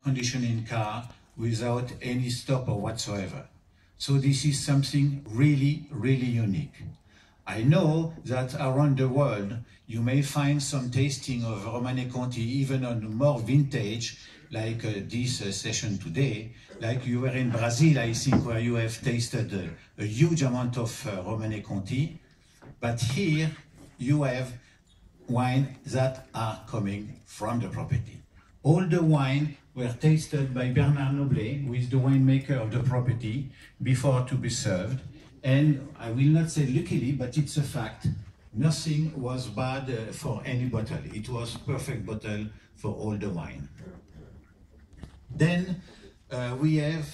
conditioning car without any stopper whatsoever. So this is something really, really unique. I know that around the world you may find some tasting of Romanée Conti even on more vintage, like this session today, like you were in Brazil, I think, where you have tasted a huge amount of Romanée Conti. But here you have wine that are coming from the property. All the wine were tasted by Bernard Noblet, who is the winemaker of the property, before to be served. And I will not say luckily, but it's a fact, nothing was bad for any bottle. It was perfect bottle for all the wine. Then we have,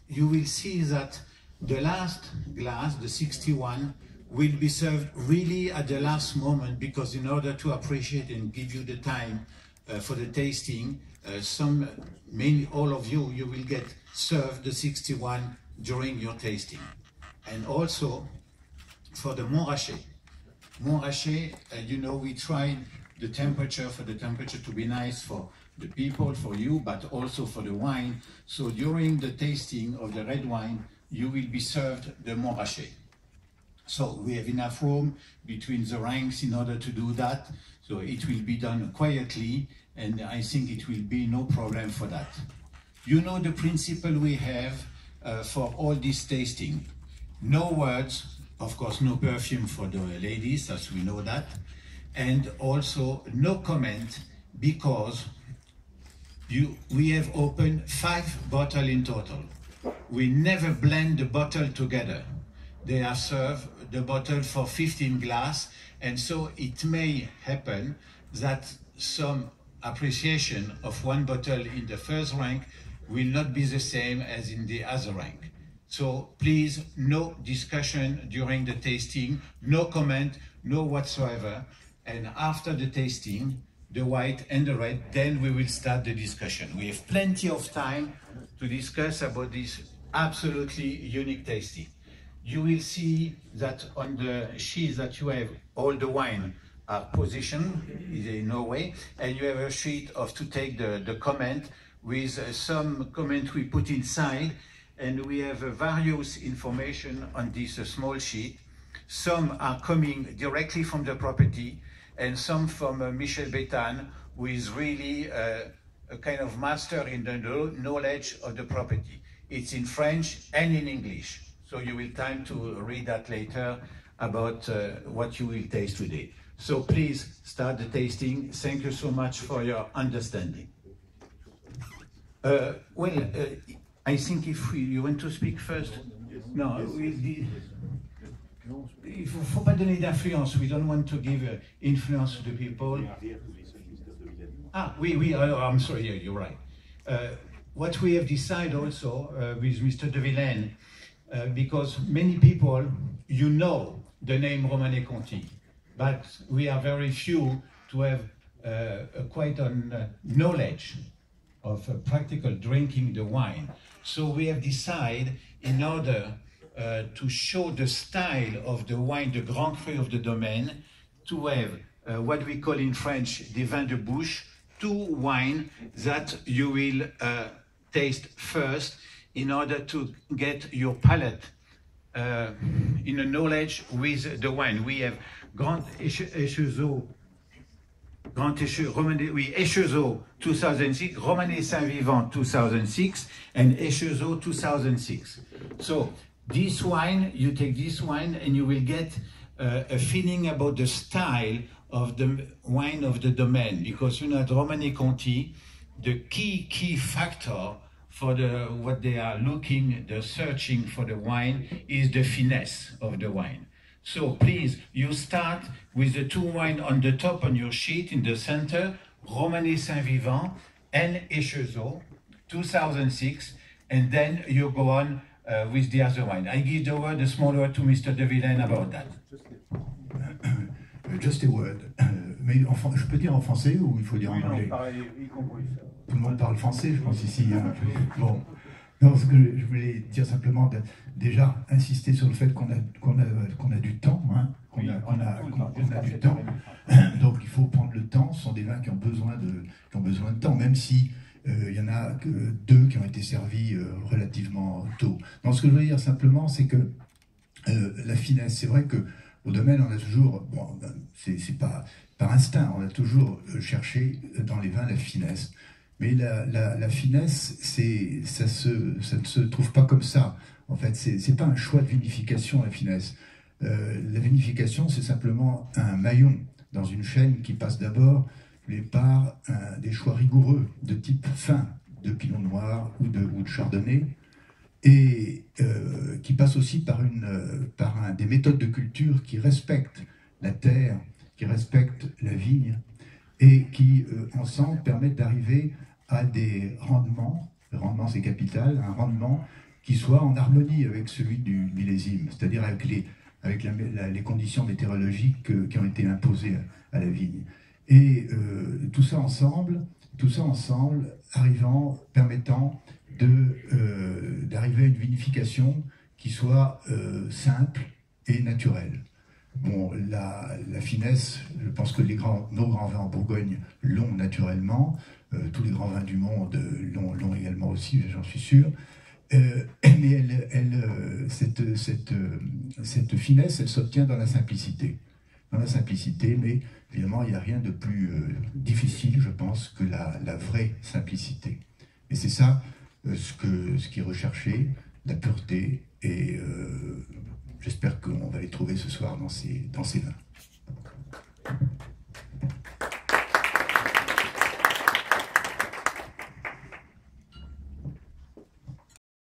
you will see that the last glass, the 61, will be served really at the last moment, because in order to appreciate and give you the time for the tasting, all of you will get served the 61 during your tasting. And also for the Montrachet. Montrachet, you know, we tried the temperature, for the temperature to be nice for the people, for you, but also for the wine. So during the tasting of the red wine, you will be served the Montrachet. So we have enough room between the ranks in order to do that. So it will be done quietly, and I think it will be no problem for that. You know the principle we have for all this tasting. No words, of course, no perfume for the ladies, as we know that, and also no comment, because we have opened 5 bottles in total. We never blend the bottle together. They are served the bottle for 15 glass, and so it may happen that some appreciation of one bottle in the first rank will not be the same as in the other rank. So please, no discussion during the tasting, no comment, no whatsoever. And after the tasting, the white and the red, then we will start the discussion. We have plenty of time to discuss about this absolutely unique tasting. You will see that on the sheet that you have, all the wine are positioned in Norway, and you have a sheet to take the comment with some comment we put inside, and we have various information on this small sheet. Some are coming directly from the property, and some from Michel Béthane, who is really a kind of master in the knowledge of the property. It's in French and in English, so you will time to read that later about what you will taste today. So please start the tasting. Thank you so much for your understanding. I think if you want to speak first. No, il ne faut pas donner d'influence. We don't want to give influence to the people. I'm sorry, yeah, you're right. What we have decided also with Mr. De Villennes, because many people, you know the name Romanée Conti, but we are very few to have quite a knowledge of practical drinking the wine. So we have decided, in order to show the style of the wine, the Grand Cru of the domain, to have what we call in French des vins de bouche, 2 wines that you will taste first in order to get your palate in a knowledge with the wine. We have Grand Échezeaux, Échezeaux 2006, Romanée Saint-Vivant 2006, and Échezeaux 2006. So this wine, you take this wine and you will get a feeling about the style of the wine of the domain, because you know at Romanée Conti, the key factor for what they are looking, the searching for the wine is the finesse of the wine. So please, you start with the 2 wines on the top on your sheet in the center, Romanée Saint-Vivant and Échezeaux 2006, and then you go on with the other wine. I give the small word to Mr. De Villennes about that. Just a word. Mais je peux dire en français ou il faut dire en anglais? Tout le monde parle français, je pense ici. Hein. Bon. Non, ce que je voulais dire simplement, déjà insister sur le fait qu'on a du temps, hein, qu'on a du temps. Donc il faut prendre le temps. Ce sont des vins qui ont besoin de temps, même si il y en a que 2 qui ont été servis relativement tôt. Donc, ce que je veux dire simplement, c'est que la finesse, c'est vrai que au domaine, on a toujours, bon, c'est pas par instinct, on a toujours cherché dans les vins la finesse. Mais la finesse, ça ne se trouve pas comme ça. En fait, c'est pas un choix de vinification, la finesse. La vinification, c'est simplement un maillon dans une chaîne qui passe d'abord par des choix rigoureux de type fin, de pinot noir ou de chardonnay, et qui passe aussi par des méthodes de culture qui respectent la terre, qui respectent la vigne, et qui, ensemble, permettent d'arriver à des rendements, le rendement c'est capital, un rendement qui soit en harmonie avec celui du millésime, c'est-à-dire avec les conditions météorologiques qui ont été imposées à la vigne. Et tout ça ensemble, permettant d'arriver à une vinification qui soit simple et naturelle. Bon, la finesse, je pense que nos grands vins en Bourgogne l'ont naturellement, tous les grands vins du monde l'ont également aussi, j'en suis sûr. Mais cette finesse, elle s'obtient dans la simplicité. Dans la simplicité, mais évidemment, il n'y a rien de plus difficile, je pense, que la vraie simplicité. Et c'est ça ce qui est recherché, la pureté, et j'espère qu'on va les trouver ce soir dans ces vins.